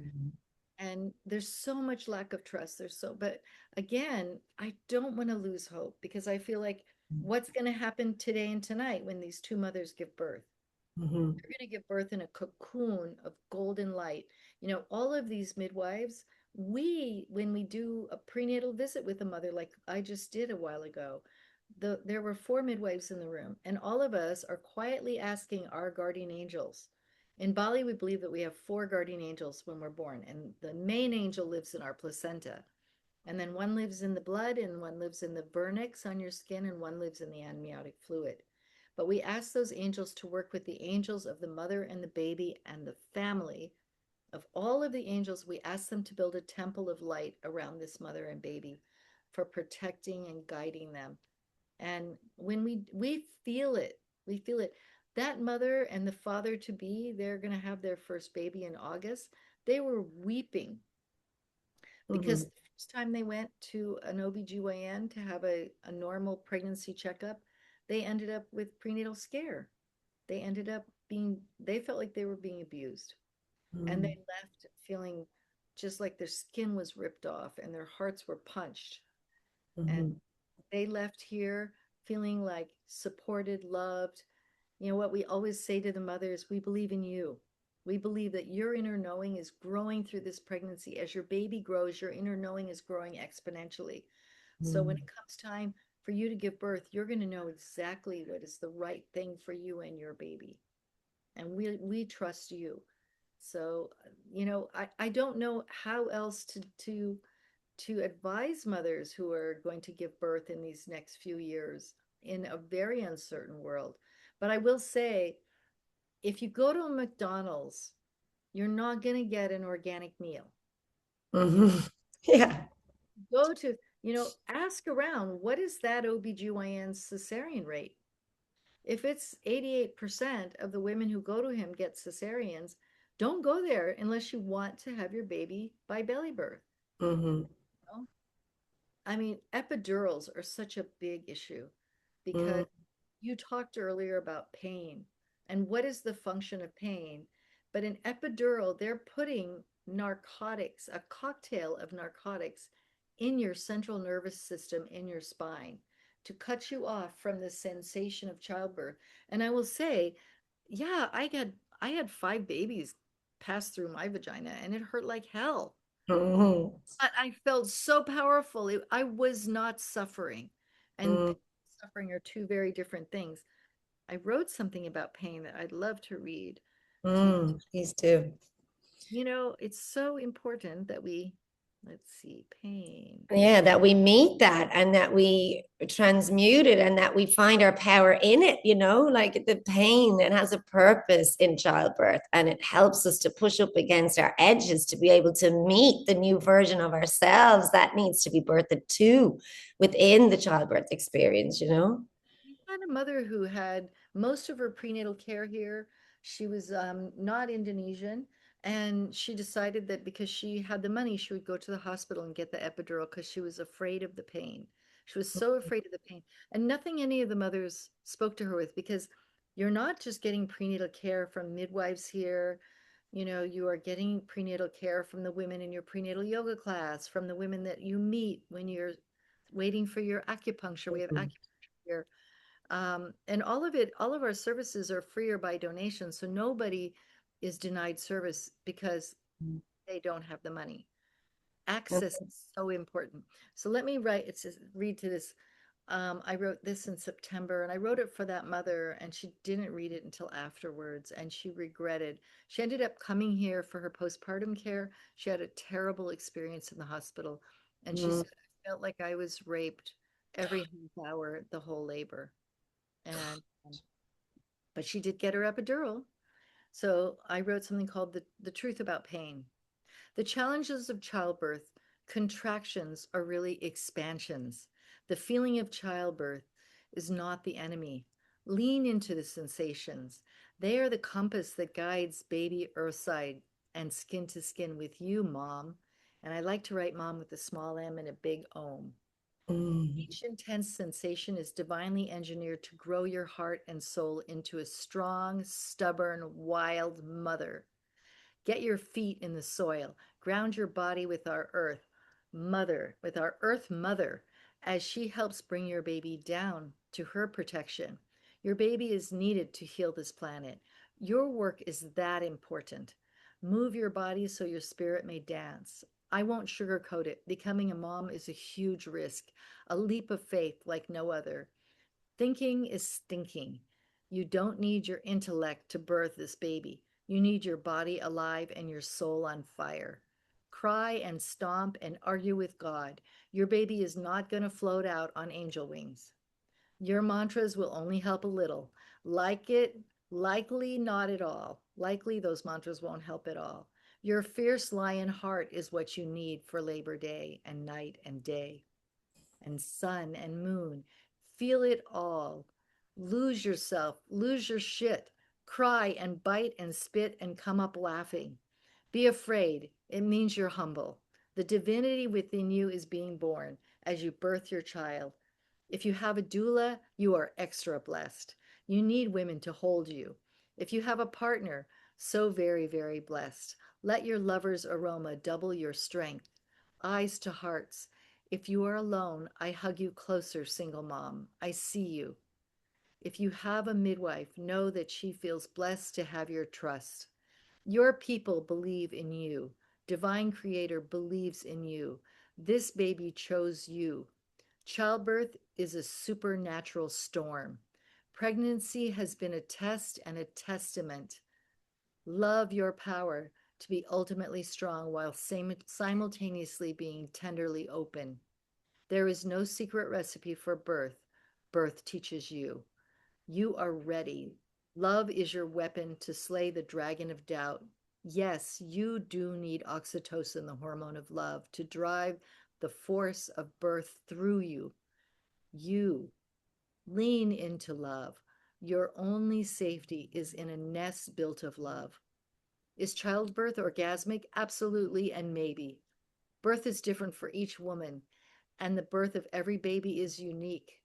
And there's so much lack of trust. But again, I don't want to lose hope because I feel like what's going to happen today and tonight when these two mothers give birth? Mm-hmm. They're going to give birth in a cocoon of golden light. All of these midwives, when we do a prenatal visit with a mother, like I just did a while ago, there were four midwives in the room, and all of us are quietly asking our guardian angels. In Bali, we believe that we have four guardian angels when we're born, and the main angel lives in our placenta. And then one lives in the blood, and one lives in the vernix on your skin, and one lives in the amniotic fluid. But we ask those angels to work with the angels of the mother and the baby and the family. Of all of the angels, we ask them to build a temple of light around this mother and baby for protecting and guiding them. And when we feel it, we feel it. That mother and the father to be, they're going to have their first baby in August. They were weeping because Mhm. the first time they went to an OBGYN to have a normal pregnancy checkup, they ended up with prenatal scare. They ended up being, they felt like they were being abused. And they Mhm. left feeling just like their skin was ripped off and their hearts were punched. And Mhm. they left here feeling like supported, loved. You know what we always say to the mothers, we believe in you. We believe that your inner knowing is growing through this pregnancy. As your baby grows, your inner knowing is growing exponentially. So when Mhm. it comes time for you to give birth, you're going to know exactly what is the right thing for you and your baby. And we trust you. So, I don't know how else to advise mothers who are going to give birth in these next few years in a very uncertain world. But I will say, if you go to a McDonald's, you're not going to get an organic meal. Mhm. Yeah. Go to, ask around, what is that OBGYN cesarean rate? If it's 88% of the women who go to him get cesareans, don't go there unless you want to have your baby by belly birth. Mhm. You know? I mean, epidurals are such a big issue because Mhm. you talked earlier about pain and what is the function of pain. But in epidural, they're putting narcotics, a cocktail of narcotics, in your central nervous system, in your spine, to cut you off from the sensation of childbirth. And I will say, yeah, I had 5 babies pass through my vagina and it hurt like hell. Mhm. But I felt so powerful. I was not suffering. And Mhm. pain and suffering are two very different things. I wrote something about pain that I'd love to read to you. Please do. It's so important that let's see, pain. Yeah, that we meet that and that we transmute it and that we find our power in it, like the pain, it has a purpose in childbirth and it helps us to push up against our edges to be able to meet the new version of ourselves that needs to be birthed too within the childbirth experience. We had a mother who had most of her prenatal care here. She was not Indonesian, and she decided that because she had the money, she would go to the hospital and get the epidural because she was afraid of the pain. She was so afraid of the pain. And nothing any of the mothers spoke to her with because you're not just getting prenatal care from midwives here. You are getting prenatal care from the women in your prenatal yoga class, from the women that you meet when you're waiting for your acupuncture. We have Mhm. acupuncture here, and all of our services are free or by donation. So nobody is denied service because they don't have the money. Access is so important. So let me read to this. I wrote this in September and I wrote it for that mother, and she didn't read it until afterwards and she regretted. She ended up coming here for her postpartum care. She had a terrible experience in the hospital, and she Mhm. said, I felt like I was raped every half hour, the whole labor. And but she did get her epidural. So I wrote something called the Truth About Pain. The challenges of childbirth, contractions are really expansions. The feeling of childbirth is not the enemy. Lean into the sensations. They are the compass that guides baby earthside and skin to skin with you, mom. And I like to write mom with a small m and a big ohm. Mhm. Each intense sensation is divinely engineered to grow your heart and soul into a strong, stubborn, wild mother. Get your feet in the soil. Ground your body with our earth mother, with our earth mother, as she helps bring your baby down to her protection. Your baby is needed to heal this planet. Your work is that important. Move your body so your spirit may dance. I won't sugarcoat it. Becoming a mom is a huge risk, a leap of faith like no other. Thinking is stinking. You don't need your intellect to birth this baby. You need your body alive and your soul on fire. Cry and stomp and argue with God. Your baby is not going to float out on angel wings. Your mantras will only help a little. Like it, likely not at all. Likely those mantras won't help at all. Your fierce lion heart is what you need for Labor Day and night and day and sun and moon. Feel it all. Lose yourself, lose your shit, cry and bite and spit and come up laughing. Be afraid. It means you're humble. The divinity within you is being born as you birth your child. If you have a doula, you are extra blessed. You need women to hold you. If you have a partner, so very, very blessed. Let your lover's aroma double your strength. Eyes to hearts. If you are alone, I hug you closer, single mom. I see you. If you have a midwife, know that she feels blessed to have your trust. Your people believe in you. Divine Creator believes in you. This baby chose you. Childbirth is a supernatural storm. Pregnancy has been a test and a testament. Love your power to be ultimately strong while simultaneously being tenderly open. There is no secret recipe for birth. Birth teaches you. You are ready. Love is your weapon to slay the dragon of doubt. Yes, you do need oxytocin, the hormone of love, to drive the force of birth through you. You lean into love. Your only safety is in a nest built of love. Is childbirth orgasmic? Absolutely, and maybe. Birth is different for each woman, and the birth of every baby is unique.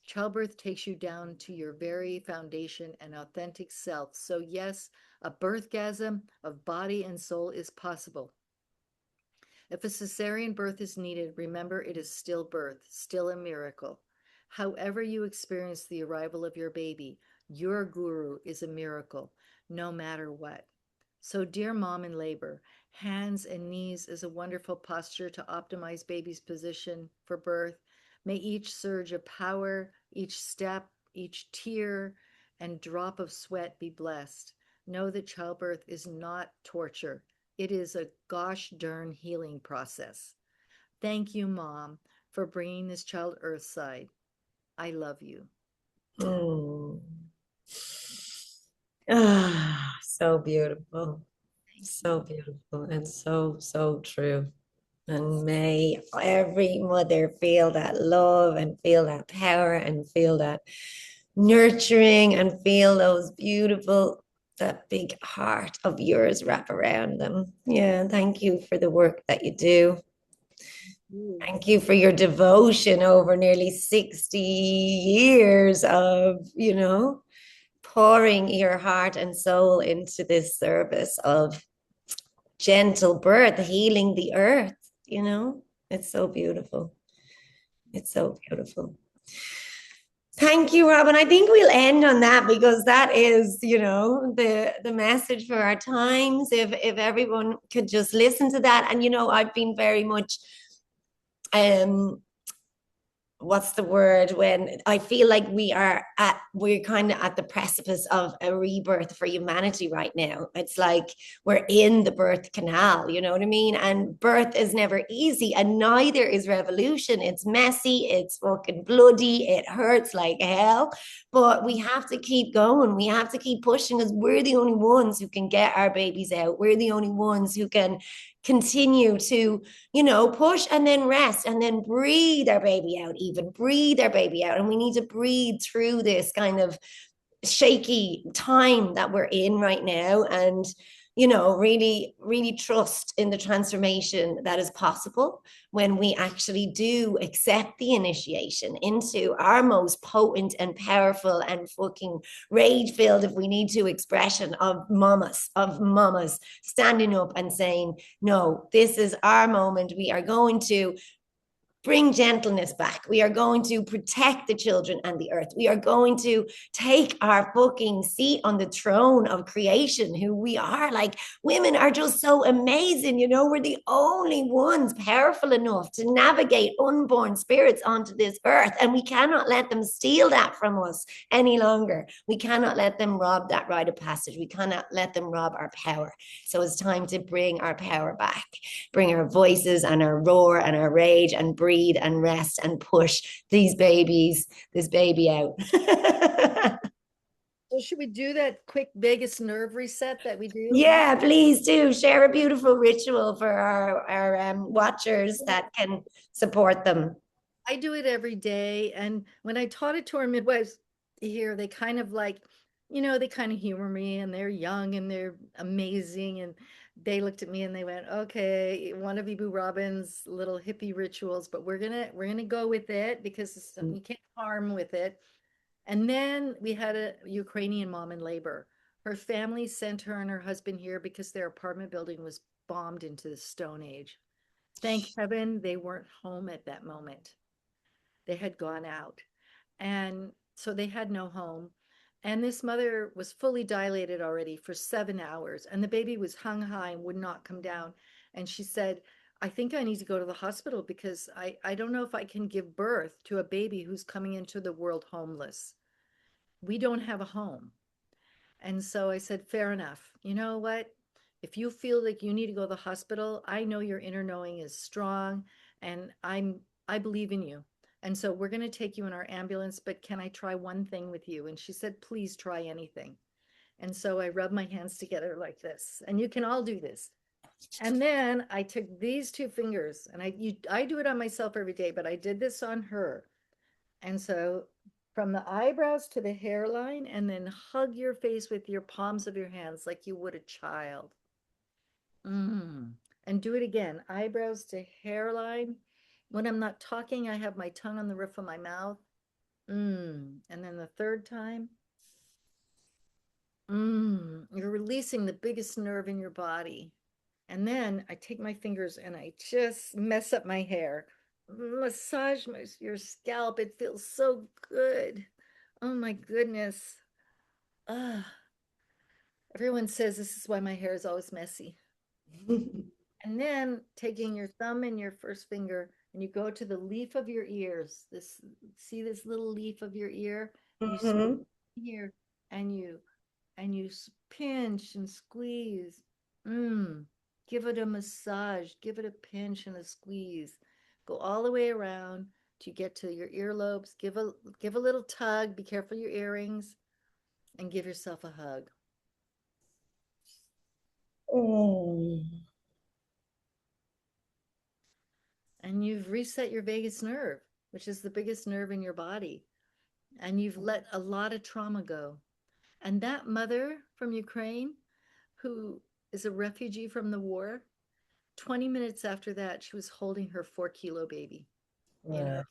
Childbirth takes you down to your very foundation and authentic self. So, yes, a birthgasm of body and soul is possible. If a cesarean birth is needed, remember it is still birth, still a miracle. However, you experience the arrival of your baby, your guru is a miracle, no matter what. So, dear mom in labor, hands and knees is a wonderful posture to optimize baby's position for birth. May each surge of power, each step, each tear, and drop of sweat be blessed. Know that childbirth is not torture. It is a gosh darn healing process. Thank you, Mom, for bringing this child earthside. I love you. Mm. Ah, so beautiful. Thank So you. beautiful and so, so true. And may every mother feel that love and feel that power and feel that nurturing and feel those beautiful, that big heart of yours wrap around them. Yeah, thank you for the work that you do. You. Thank you for your devotion over nearly 60 years of, pouring your heart and soul into this service of gentle birth, healing the earth. It's so beautiful. It's so beautiful. Thank you, Robin. I think we'll end on that because that is, the message for our times. If everyone could just listen to that. And I've been very much um what's the word, when I feel like we're kind of at the precipice of a rebirth for humanity right now. It's like we're in the birth canal, you know what I mean? And birth is never easy, and neither is revolution. It's messy, it's fucking bloody, it hurts like hell, but we have to keep going. We have to keep pushing because we're the only ones who can get our babies out. We're the only ones who can continue to push and then rest and then breathe our baby out, even breathe our baby out. And we need to breathe through this kind of shaky time that we're in right now, and really really trust in the transformation that is possible when we actually do accept the initiation into our most potent and powerful and fucking rage filled, if we need to, expression of mamas standing up and saying, no, this is our moment. We are going to bring gentleness back. We are going to protect the children and the earth. We are going to take our fucking seat on the throne of creation, who we are. Like, women are just so amazing. We're the only ones powerful enough to navigate unborn spirits onto this earth. And we cannot let them steal that from us any longer. We cannot let them rob that rite of passage. We cannot let them rob our power. So it's time to bring our power back, bring our voices and our roar and our rage, and breathe and rest and push this baby out. So should we do that quick vagus nerve reset that we do? Yeah, please do share a beautiful ritual for our watchers that can support them. I do it every day. And when I taught it to our midwives here, they kind of like, they kind of humor me, and they're young and they're amazing. And they looked at me and they went, okay, one of Ibu Robin's little hippie rituals, but we're gonna go with it because we can't harm with it. And then we had a Ukrainian mom in labor. Her family sent her and her husband here because their apartment building was bombed into the Stone Age. Thank heaven they weren't home at that moment. They had gone out. And so they had no home. And this mother was fully dilated already for 7 hours. And the baby was hung high and would not come down. And she said, I think I need to go to the hospital because I don't know if I can give birth to a baby who's coming into the world homeless. We don't have a home. And so I said, fair enough. You know what? If you feel like you need to go to the hospital, I know your inner knowing is strong, and I believe in you. And so we're going to take you in our ambulance, but can I try one thing with you? And she said, please try anything. And so I rubbed my hands together like this, and you can all do this. And then I took these two fingers, and I do it on myself every day, but I did this on her. And so from the eyebrows to the hairline, and then hug your face with your palms of your hands like you would a child. And do it again, eyebrows to hairline. When I'm not talking, I have my tongue on the roof of my mouth. And then the third time, you're releasing the biggest nerve in your body. And then I take my fingers and I just mess up my hair, massage your scalp. It feels so good. Oh my goodness. Ah, everyone says this is why my hair is always messy. And then taking your thumb and your first finger, and you go to the leaf of your ears. See this little leaf of your ear? And you Mm-hmm. here, and you pinch and squeeze. Mm. Give it a massage, give it a pinch and a squeeze. Go all the way around to get to your earlobes. Give a little tug. Be careful your earrings, and give yourself a hug. Oh. And you've reset your vagus nerve, which is the biggest nerve in your body. And you've let a lot of trauma go. And that mother from Ukraine, who is a refugee from the war, 20 minutes after that, she was holding her 4 kilo baby in Yeah. her.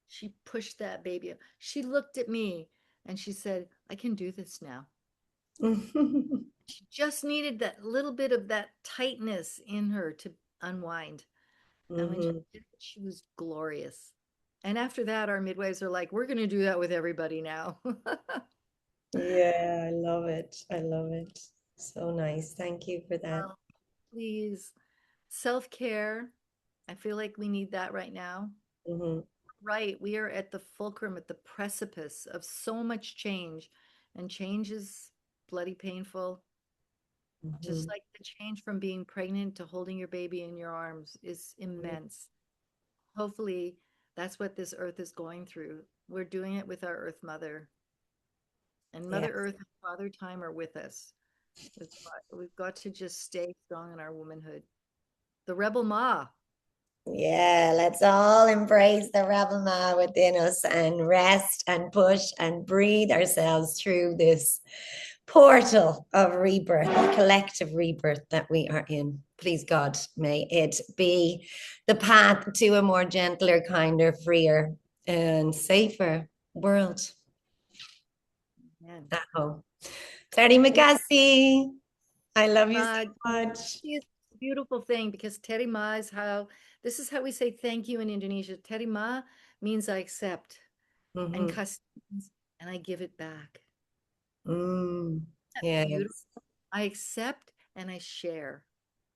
She pushed that baby up. She looked at me and she said, I can do this now. She just needed that little bit of that tightness in her to unwind. And when she Hmm. did it, she was glorious. And after that, our midwives are like, we're going to do that with everybody now. Yeah, I love it. I love it. So nice. Thank you for that. Well, please, self-care. I feel like we need that right now. Hmm. Right. We are at the fulcrum, at the precipice of so much change, and change is bloody painful. Just Hmm. like the change from being pregnant to holding your baby in your arms is immense. Hopefully, that's what this earth is going through. We're doing it with our Earth Mother, and Yeah. Mother Earth and Father Time are with us. We've got to just stay strong in our womanhood. The Rebel Ma. Yeah, let's all embrace the rebel ma within us and rest and push and breathe ourselves through this portal of rebirth, collective rebirth that we are in. Please, God, may it be the path to a more gentler, kinder, freer, and safer world. Man. At home. Terry McGassie, I love you so Ma, much. it's a beautiful thing because terima is how this is how we say thank you in Indonesia. Terima means I accept, and Mm-hmm. kasih means and I give it back. Mm, That's beautiful. yes. I accept and I share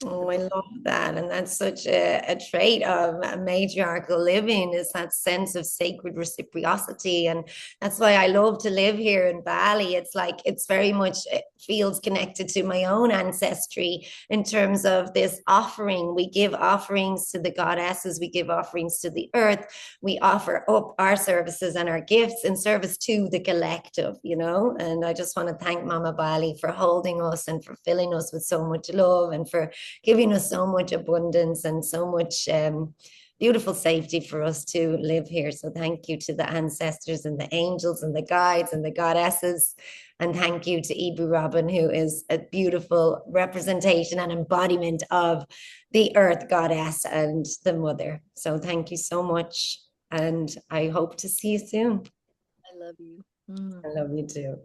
the Oh, I book. love that. And that's such a trait of a matriarchal living is that sense of sacred reciprocity. And that's why I love to live here in Bali. It's like it's very much it feels connected to my own ancestry in terms of this offering. We give offerings to the goddesses, we give offerings to the earth, we offer up our services and our gifts in service to the collective, you know. And I just want to thank Mama Bali for holding us and for filling us with so much love and for giving us so much abundance and so much beautiful safety for us to live here. So thank you to the ancestors and the angels and the guides and the goddesses. And thank you to Ibu Robin, who is a beautiful representation and embodiment of the earth goddess and the mother. So thank you so much. And I hope to see you soon. I love you. I love you too.